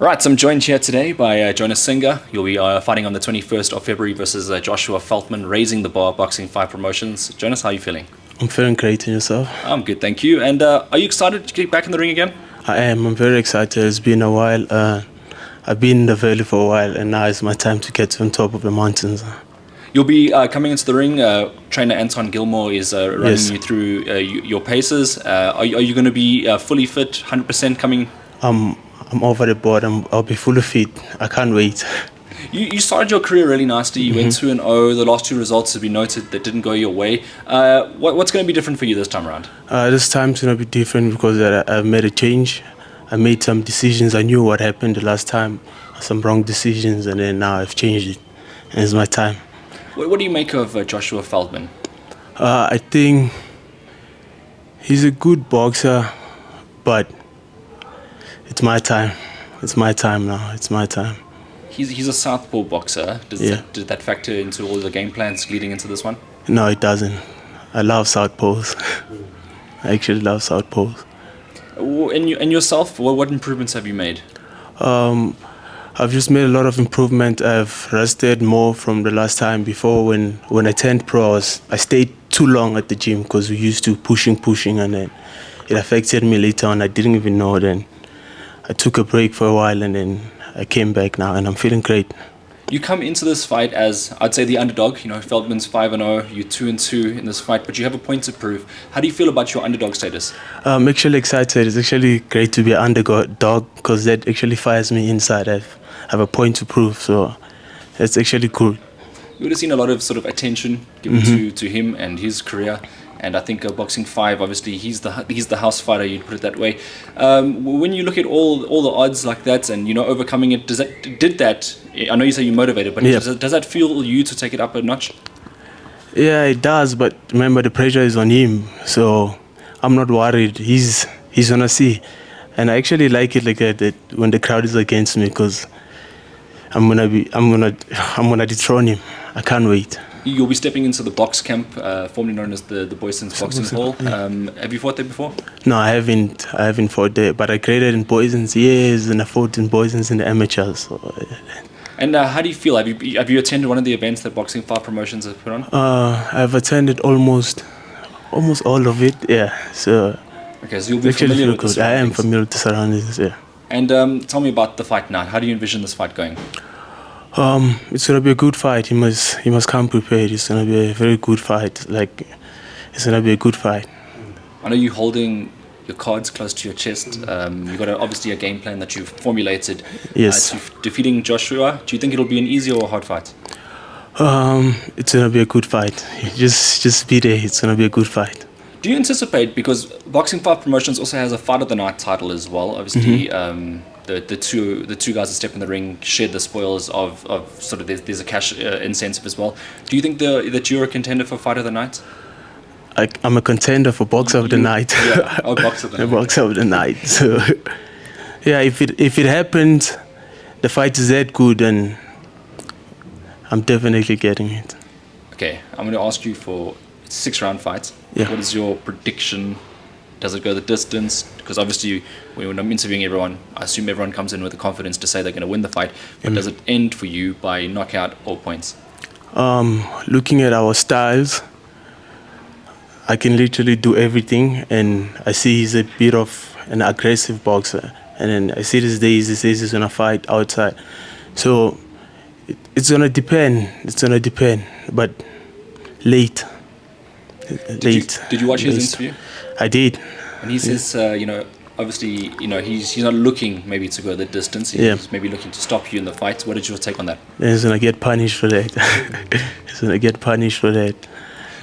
Right, so I'm joined here today by Jonas Senga. You'll be fighting on the 21st of February versus Joshua Feldman, raising the bar, Boxing 5 Promotions. Jonas, how are you feeling? I'm feeling great, and yourself? I'm good, thank you. And are you excited to get back in the ring again? I am. I'm very excited. It's been a while. I've been in the valley for a while, and now it's my time to get on top of the mountains. You'll be coming into the ring. Trainer Anton Gilmore is running Yes. you through your paces. Are you going to be fully fit, 100% coming? I'm over the board. I'll be full of fit. I can't wait. You started your career really nicely. You went 2-0. The last two results have been noted that didn't go your way. What's going to be different for you this time around? This time's gonna be different because I've made a change. I made some decisions. I knew what happened the last time, some wrong decisions, and then now I've changed it, and it's my time. What do you make of Joshua Feldman? I think he's a good boxer, but it's my time. It's my time now. It's my time. He's a southpaw boxer. Did that factor into all the game plans leading into this one? No, it doesn't. I love southpaws. I actually love southpaws. And yourself, what improvements have you made? I've just made a lot of improvement. I've rested more from the last time. Before, when I turned pro, I stayed too long at the gym because we used to pushing, and then it affected me later on. I didn't even know then. I took a break for a while, and then I came back now, and I'm feeling great. You come into this fight as, I'd say, the underdog. You know, Feldman's 5-0, you're 2-2 in this fight, but you have a point to prove. How do you feel about your underdog status? I'm actually excited. It's actually great to be an underdog because that actually fires me inside. I have a point to prove, so it's actually cool. You would have seen a lot of sort of attention given to him and his career. And I think Boxing 5, obviously, he's the house fighter, you'd put it that way. When you look at all the odds like that and, you know, overcoming it, I know you say you're motivated, but does that fuel you to take it up a notch? Yeah, it does, but remember the pressure is on him, so I'm not worried. He's gonna see. And I actually like it like that when the crowd is against me because I'm gonna dethrone him. I can't wait. You'll be stepping into the box camp, formerly known as the Boyson's Boxing Hall. Have you fought there before? No, I haven't. I haven't fought there, but I graded in Boyson's years, and I fought in Boyson's in the amateurs. So, And how do you feel? Have you attended one of the events that Boxing 5 Promotions has put on? I've attended almost all of it. Yeah. So okay, so you'll be familiar with the surroundings. I am familiar with the surroundings. Yeah. And tell me about the fight now. How do you envision this fight going? It's gonna be a good fight. He must come prepared. It's gonna be a very good fight. It's gonna be a good fight. I know you're holding your cards close to your chest. You've got obviously a game plan that you've formulated. Yes. To defeating Joshua. Do you think it'll be an easy or a hard fight? It's gonna be a good fight. Just be there. It's gonna be a good fight. Do you anticipate, because Boxing 5 Promotions also has a Fight of the Night title as well, obviously, the two guys that step in the ring share the spoils of sort of there's a cash incentive as well. Do you think that you're a contender for Fight of the Night? I'm a contender for Box of the Night. Yeah, Box of the Night. Box of the Night. So, yeah, if it happens, the fight is that good, and I'm definitely getting it. Okay, I'm going to ask you for 6-round fights. Yeah. What is your prediction? Does it go the distance? Because obviously, when I'm interviewing everyone, I assume everyone comes in with the confidence to say they're going to win the fight. But does it end for you by knockout or points? Looking at our styles, I can literally do everything, and I see he's a bit of an aggressive boxer. And then I see these days he says he's going to fight outside. So it's going to depend. It's going to depend. But late. Did you watch his interview? I did. And he says, obviously, he's not looking maybe to go the distance. He's maybe looking to stop you in the fight. What is your take on that? He's going to get punished for that. He's going to get punished for that.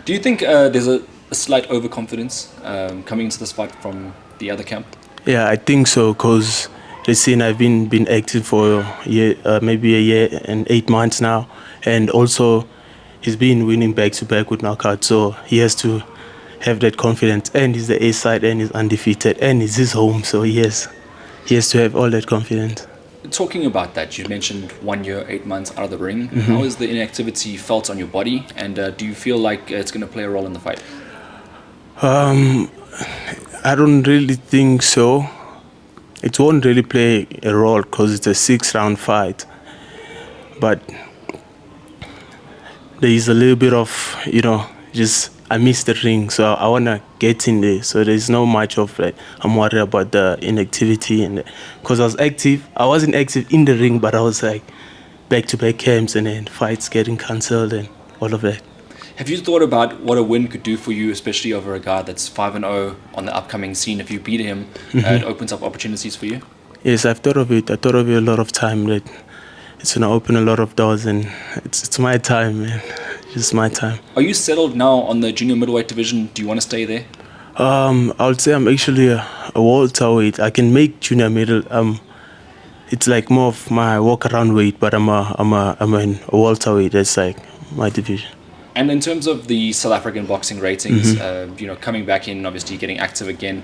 Do you think there's a slight overconfidence coming into this fight from the other camp? Yeah, I think so, because listen, I've been active for maybe a year and 8 months now, and also he's been winning back-to-back with knockouts, so he has to have that confidence, and he's the A side, and he's undefeated, and it's his home, so he has to have all that confidence. Talking about that, you mentioned 1 year, 8 months out of the ring. How is the inactivity felt on your body, and do you feel like it's going to play a role in the fight? I don't really think so. it won't really play a role because it's a 6-round fight. But there is a little bit of, just I miss the ring, so I wanna get in there. So there's no much of like I'm worried about the inactivity, and because I wasn't active in the ring, but I was like back-to-back camps and then fights getting cancelled and all of that. Have you thought about what a win could do for you, especially over a guy that's 5-0 on the upcoming scene? If you beat him, it opens up opportunities for you. Yes, I've thought of it. I thought of it a lot of time. That it's gonna open a lot of doors, and it's my time, man. Just my time. Are you settled now on the junior middleweight division? Do you want to stay there? I would say I'm actually a welterweight. I can make junior middle. It's like more of my walk around weight, but I'm a welterweight. That's like my division. And in terms of the South African boxing ratings, coming back in, obviously getting active again,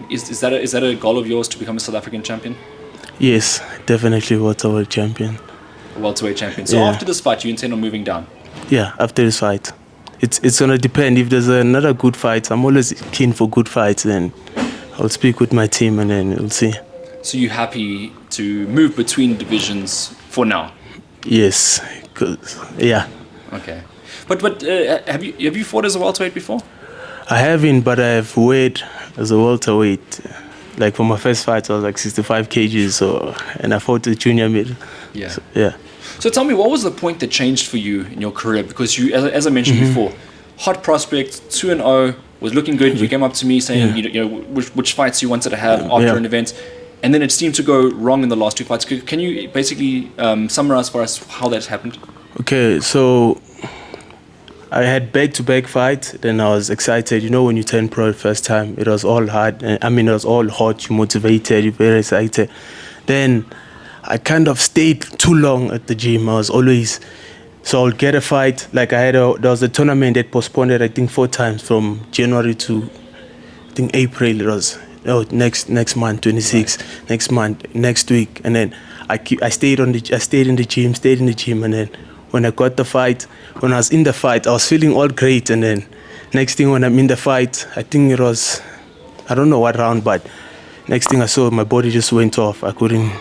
is that a goal of yours to become a South African champion? Yes, definitely welterweight champion. A welterweight champion. So after this fight, you intend on moving down? Yeah, after this fight. It's gonna depend. If there's another good fight, I'm always keen for good fights, then I'll speak with my team and then we'll see. So you're happy to move between divisions for now? Yes, yeah. Okay. But have you fought as a welterweight before? I haven't, but I've weighed as a welterweight. Like for my first fight, I was like 65 kgs, and I fought the junior middle. Yeah. So, yeah. So tell me, what was the point that changed for you in your career? Because you, as I mentioned before, hot prospect, 2-0, was looking good. You came up to me saying, which fights you wanted to have after an event, and then it seemed to go wrong in the last two fights. Can you basically summarize for us how that happened? Okay, so I had back-to-back fights. Then I was excited. You know, when you turn pro the first time, it was all hard. It was all hot. You're motivated. You're very excited. Then I kind of stayed too long at the gym. So I'll get a fight. Like there was a tournament that postponed it, I think 4 times from January to, I think April. It was next month, 26, next month, next week. And then I stayed in the gym. And then when I got the fight, when I was in the fight, I was feeling all great. And then next thing when I'm in the fight, I think it was, I don't know what round, but next thing I saw, my body just went off. I couldn't,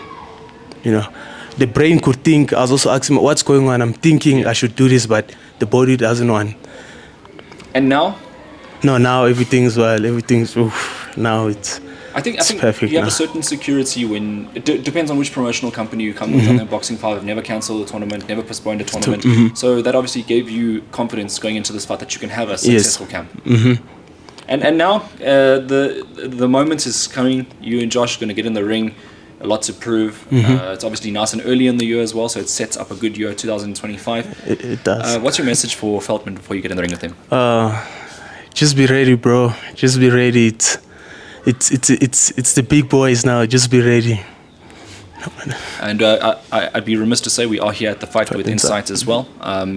the brain could think. I was also asking, what's going on? I'm thinking I should do this, but the body doesn't want. And now? No, now everything's well. Now it's I think perfect. You have a certain security when it depends on which promotional company you come with. I know Boxing 5 have never cancelled a tournament, never postponed a tournament. So that obviously gave you confidence going into this fight that you can have a successful camp. And now the moment is coming. You and Josh are going to get in the ring. A lot to prove. It's obviously nice and early in the year as well, so it sets up a good year, 2025. It does. What's your message for Feldman before you get in the ring with him? Just be ready, bro. Just be ready. It's the big boys now. Just be ready. And I'd be remiss to say we are here at the Fight with Insight as well.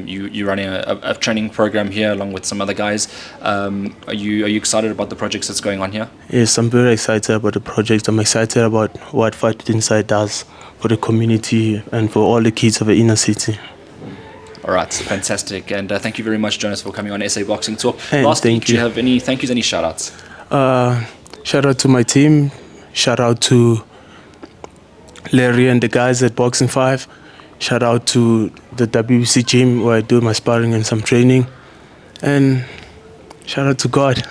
You're running a training program here along with some other guys. Are you excited about the projects that's going on here? Yes, I'm very excited about the project. I'm excited about what Fight with Insight does for the community and for all the kids of the inner city. All right, fantastic. And thank you very much, Jonas, for coming on SA Boxing Talk. And Lastly, do you have any thank yous, any shout outs? Shout out to my team. Shout out to Larry and the guys at Boxing 5. Shout out to the WBC gym where I do my sparring and some training. And shout out to God.